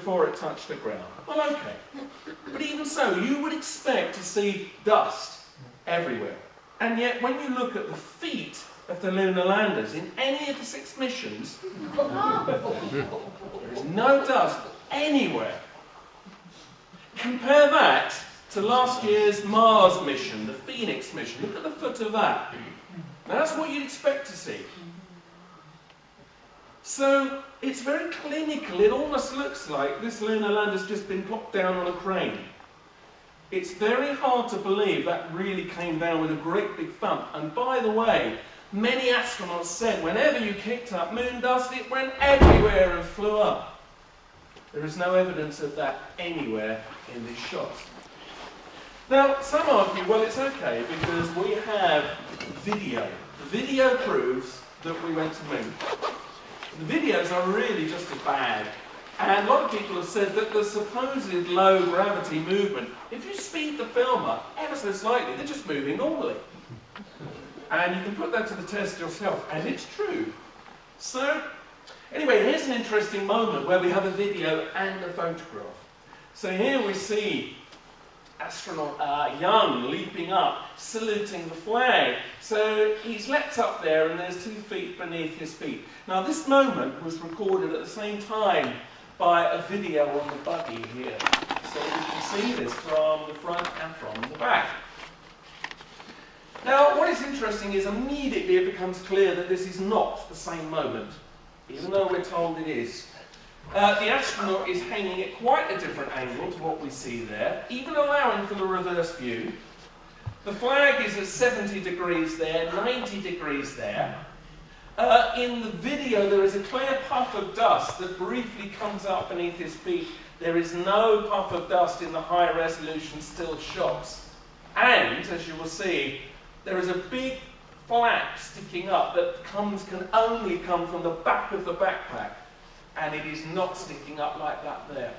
before it touched the ground. Well, okay. But even so, you would expect to see dust everywhere. And yet, when you look at the feet of the lunar landers in any of the 6 missions, there is no dust anywhere. Compare that to last year's Mars mission, the Phoenix mission. Look at the foot of that. Now, that's what you'd expect to see. So, it's very clinical. It almost looks like this lunar lander's just been plopped down on a crane. It's very hard to believe that really came down with a great big thump. And by the way, many astronauts said whenever you kicked up moon dust, it went everywhere and flew up. There is no evidence of that anywhere in these shots. Now, some argue, well, it's okay because we have video. The video proves that we went to the moon. The videos are really just as bad. And a lot of people have said that the supposed low gravity movement, if you speed the film up ever so slightly, they're just moving normally. And you can put that to the test yourself, and it's true. So, anyway, here's an interesting moment where we have a video and a photograph. So here we see astronaut Young leaping up, saluting the flag. So he's leapt up there and there's 2 feet beneath his feet. Now this moment was recorded at the same time by a video on the buggy here. So you can see this from the front and from the back. Now what is interesting is immediately it becomes clear that this is not the same moment, even though we're told it is. The astronaut is hanging at quite a different angle to what we see there, even allowing for the reverse view. The flag is at 70 degrees there, 90 degrees there. In the video there is a clear puff of dust that briefly comes up beneath his feet. There is no puff of dust in the high resolution still shots. And, as you will see, there is a big flap sticking up that can only come from the back of the backpack. And it is not sticking up like that there.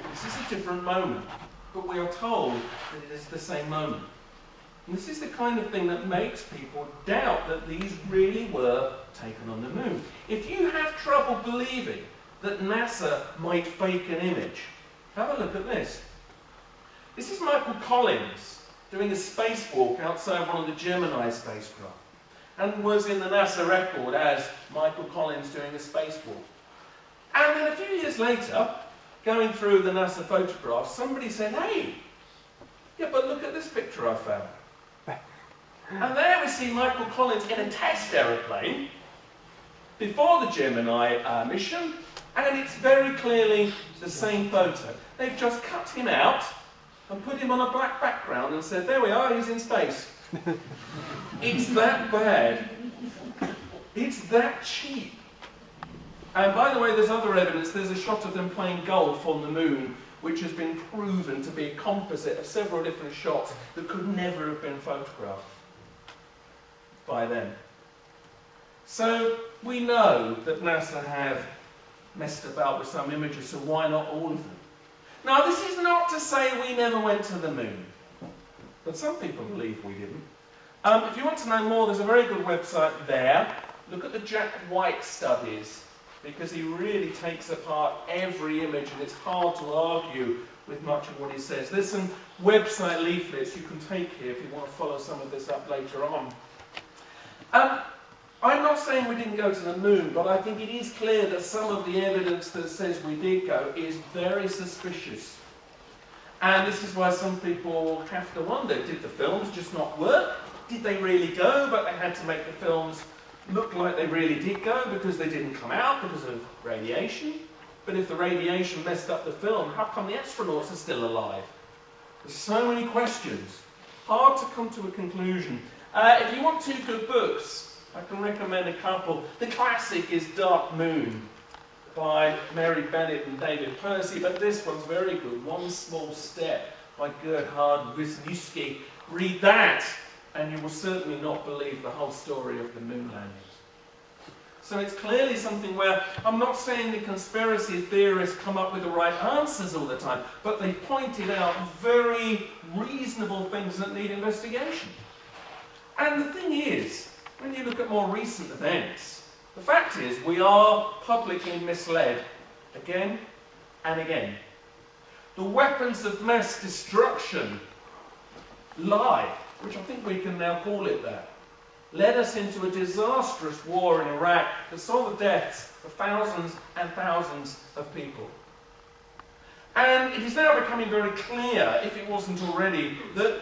This is a different moment, but we are told that it is the same moment. And this is the kind of thing that makes people doubt that these really were taken on the moon. If you have trouble believing that NASA might fake an image, have a look at this. This is Michael Collins doing a spacewalk outside one of the Gemini spacecraft, and was in the NASA record as Michael Collins doing a spacewalk. And then a few years later, going through the NASA photographs, somebody said, hey, yeah, but look at this picture I found. And there we see Michael Collins in a test aeroplane before the Gemini mission, and it's very clearly the same photo. They've just cut him out and put him on a black background and said, there we are, he's in space. It's that bad. It's that cheap. And by the way, there's other evidence. There's a shot of them playing golf on the moon, which has been proven to be a composite of several different shots that could never have been photographed by them. So we know that NASA have messed about with some images, so why not all of them? Now, this is not to say we never went to the moon, but some people believe we didn't. If you want to know more, there's a very good website there. Look at the Jack White studies, because he really takes apart every image, and it's hard to argue with much of what he says. There's some website leaflets you can take here if you want to follow some of this up later on. I'm not saying we didn't go to the moon, but I think it is clear that some of the evidence that says we did go is very suspicious. And this is why some people have to wonder, did the films just not work? Did they really go, but they had to make the films look like they really did go because they didn't come out because of radiation? But if the radiation messed up the film, how come the astronauts are still alive? There's so many questions. Hard to come to a conclusion. If you want 2 good books, I can recommend a couple. The classic is Dark Moon by Mary Bennett and David Percy, but this one's very good. One Small Step by Gerhard Wisniewski. Read that, and you will certainly not believe the whole story of the moon landings. So it's clearly something where, I'm not saying the conspiracy theorists come up with the right answers all the time, but they pointed out very reasonable things that need investigation. And the thing is, when you look at more recent events, the fact is we are publicly misled again and again. The weapons of mass destruction lie, which I think we can now call it that, led us into a disastrous war in Iraq that saw the deaths of thousands and thousands of people. And it is now becoming very clear, if it wasn't already, that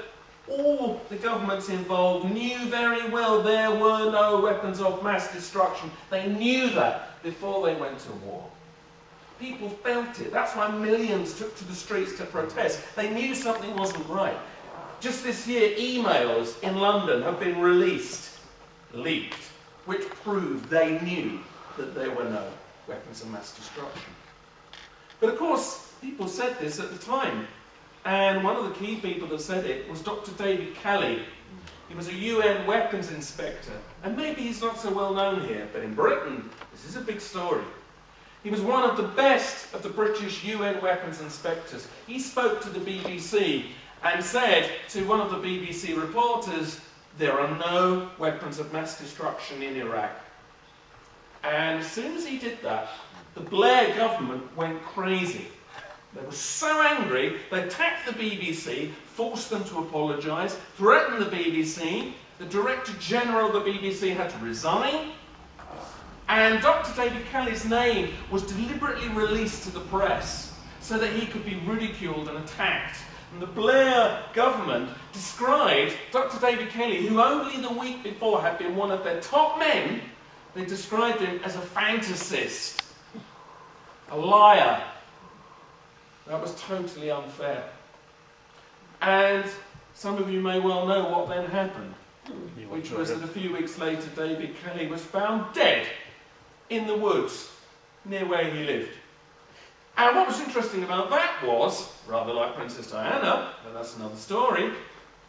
all the governments involved knew very well there were no weapons of mass destruction. They knew that before they went to war. People felt it. That's why millions took to the streets to protest. They knew something wasn't right. Just this year, emails in London have been leaked, which proved they knew that there were no weapons of mass destruction. But of course, people said this at the time. And one of the key people that said it was Dr. David Kelly. He was a UN weapons inspector. And maybe he's not so well known here, but in Britain, this is a big story. He was one of the best of the British UN weapons inspectors. He spoke to the BBC and said to one of the BBC reporters, there are no weapons of mass destruction in Iraq. And as soon as he did that, the Blair government went crazy. They were so angry, they attacked the BBC, forced them to apologise, threatened the BBC. The Director General of the BBC had to resign. And Dr. David Kelly's name was deliberately released to the press so that he could be ridiculed and attacked. And the Blair government described Dr. David Kelly, who only the week before had been one of their top men, they described him as a fantasist, a liar. That was totally unfair. And some of you may well know what then happened, which was that a few weeks later David Kelly was found dead in the woods near where he lived. And what was interesting about that was, rather like Princess Diana, but that's another story,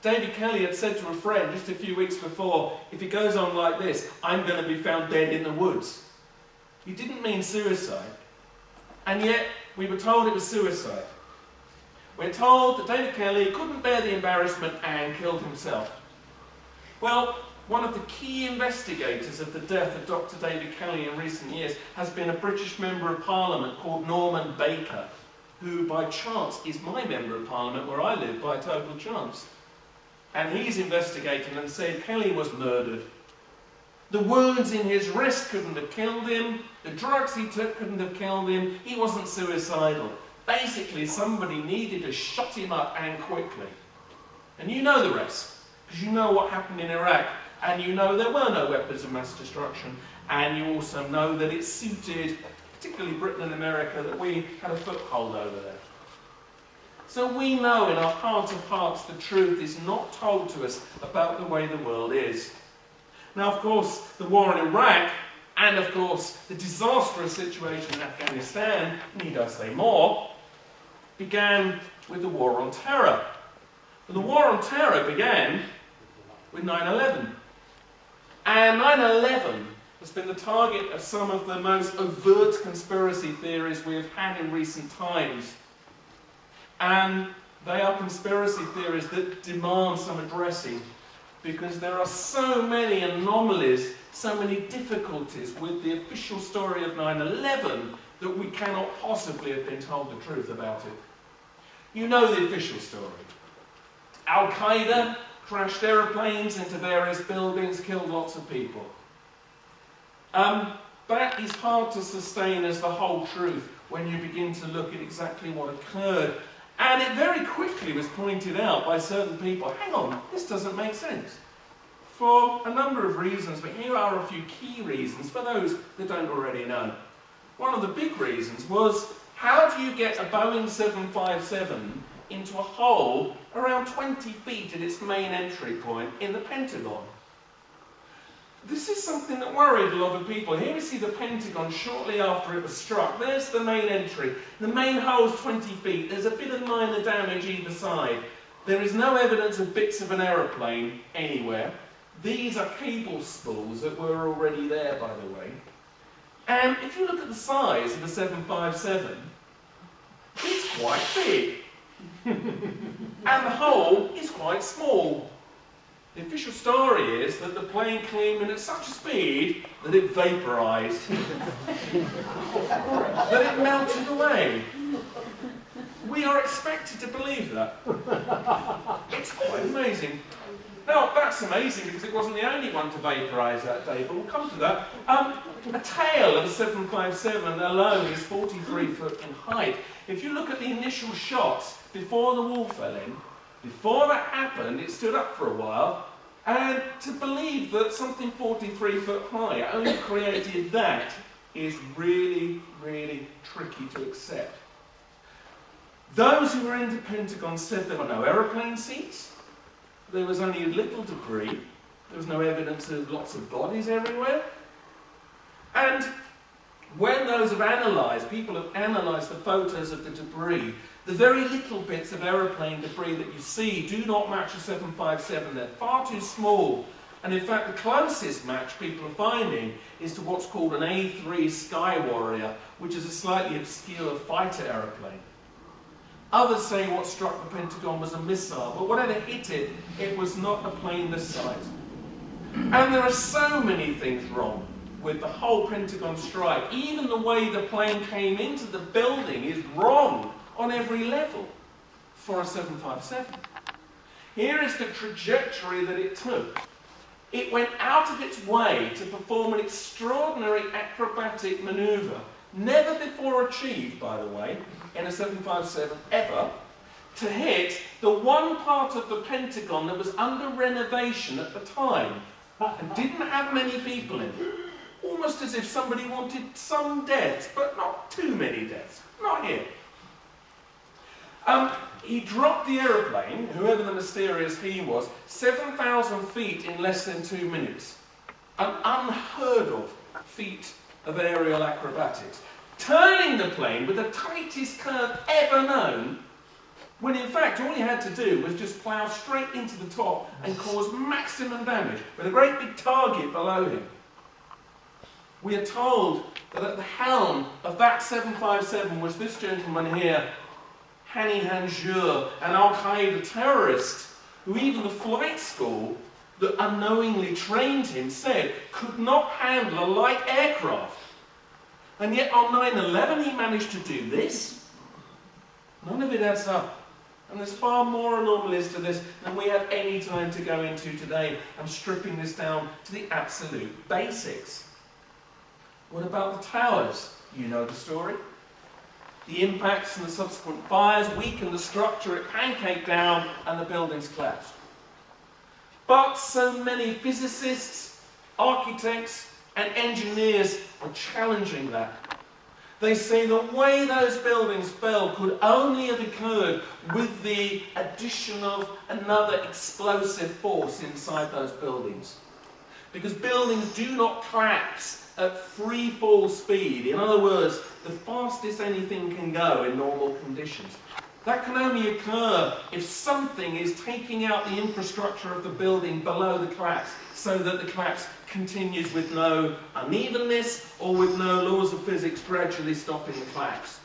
David Kelly had said to a friend just a few weeks before, if it goes on like this, I'm going to be found dead in the woods. He didn't mean suicide. And yet, we were told it was suicide. We're told that David Kelly couldn't bear the embarrassment and killed himself. Well, one of the key investigators of the death of Dr. David Kelly in recent years has been a British Member of Parliament called Norman Baker, who by chance is my Member of Parliament where I live, by total chance. And he's investigating and said Kelly was murdered. The wounds in his wrist couldn't have killed him. The drugs he took couldn't have killed him. He wasn't suicidal. Basically, somebody needed to shut him up and quickly. And you know the rest, because you know what happened in Iraq, and you know there were no weapons of mass destruction, and you also know that it suited, particularly Britain and America, that we had a foothold over there. So we know in our heart of hearts the truth is not told to us about the way the world is. Now, of course, the war in Iraq, and of course, the disastrous situation in Afghanistan, need I say more, began with the war on terror. And the war on terror began with 9/11. And 9/11 has been the target of some of the most overt conspiracy theories we have had in recent times. And they are conspiracy theories that demand some addressing, because there are so many anomalies, so many difficulties with the official story of 9/11 that we cannot possibly have been told the truth about it. You know the official story. Al-Qaeda crashed aeroplanes into various buildings, killed lots of people. That is hard to sustain as the whole truth when you begin to look at exactly what occurred. And it very quickly was pointed out by certain people, hang on, this doesn't make sense. For a number of reasons, but here are a few key reasons for those that don't already know. One of the big reasons was, how do you get a Boeing 757 into a hole around 20 feet at its main entry point in the Pentagon? This is something that worried a lot of people. Here we see the Pentagon shortly after it was struck. There's the main entry. The main hole's 20 feet. There's a bit of minor damage either side. There is no evidence of bits of an aeroplane anywhere. These are cable spools that were already there, by the way. And if you look at the size of the 757, it's quite big. And the hole is quite small. The official story is that the plane came in at such a speed that it vaporised, that it melted away. We are expected to believe that. It's quite amazing. Now, that's amazing because it wasn't the only one to vaporise that day, but we'll come to that. A tail of a 757 alone is 43 foot in height. If you look at the initial shots before the wall fell in, before that happened, it stood up for a while, and to believe that something 43 foot high only created that is really, really tricky to accept. Those who were in the Pentagon said there were no aeroplane seats, there was only a little debris, there was no evidence of lots of bodies everywhere. And when those have analysed, people have analysed the photos of the debris, the very little bits of aeroplane debris that you see do not match a 757. They're far too small. And in fact, the closest match people are finding is to what's called an A3 Sky Warrior, which is a slightly obscure fighter aeroplane. Others say what struck the Pentagon was a missile, but whatever hit it, it was not a plane this size. And there are so many things wrong with the whole Pentagon strike. Even the way the plane came into the building is wrong on every level for a 757. Here is the trajectory that it took. It went out of its way to perform an extraordinary acrobatic manoeuvre, never before achieved, by the way, in a 757 ever, to hit the one part of the Pentagon that was under renovation at the time and didn't have many people in it. Almost as if somebody wanted some deaths, but not too many deaths. Not here. He dropped the aeroplane, whoever the mysterious he was, 7,000 feet in less than 2 minutes. An unheard of feat of aerial acrobatics. Turning the plane with the tightest curve ever known, when in fact all he had to do was just plough straight into the top and cause maximum damage with a great big target below him. We are told that at the helm of that 757 was this gentleman here, Hani Hanjour, an Al-Qaeda terrorist, who even the flight school that unknowingly trained him said could not handle a light aircraft. And yet on 9/11 he managed to do this. None of it adds up. And there's far more anomalies to this than we have any time to go into today. I'm stripping this down to the absolute basics. What about the towers? You know the story. The impacts and the subsequent fires weakened the structure, it pancaked down, and the buildings collapsed. But so many physicists, architects, and engineers are challenging that. They say the way those buildings fell could only have occurred with the addition of another explosive force inside those buildings. Because buildings do not collapse at free fall speed. In other words, the fastest anything can go in normal conditions. That can only occur if something is taking out the infrastructure of the building below the collapse, so that the collapse continues with no unevenness or with no laws of physics gradually stopping the collapse.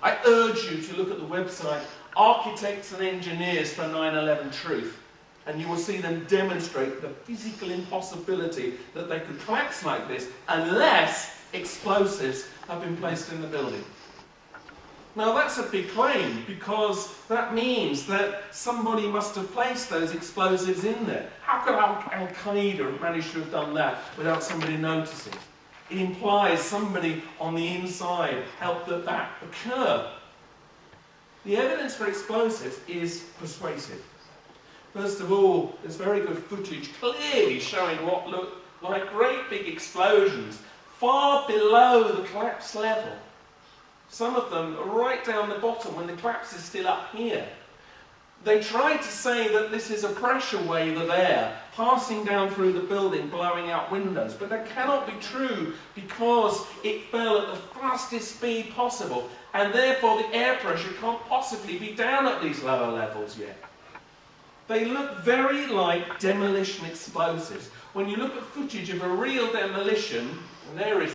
I urge you to look at the website Architects and Engineers for 9/11 Truth, and you will see them demonstrate the physical impossibility that they could collapse like this unless explosives have been placed in the building. Now that's a big claim, because that means that somebody must have placed those explosives in there. How could Al-Qaeda have managed to have done that without somebody noticing? It implies somebody on the inside helped that occur. The evidence for explosives is persuasive. First of all, there's very good footage clearly showing what looked like great big explosions far below the collapse level. Some of them are right down the bottom when the collapse is still up here. They tried to say that this is a pressure wave of air passing down through the building, blowing out windows, but that cannot be true because it fell at the fastest speed possible, and therefore the air pressure can't possibly be down at these lower levels yet. They look very like demolition explosives. When you look at footage of a real demolition, and there is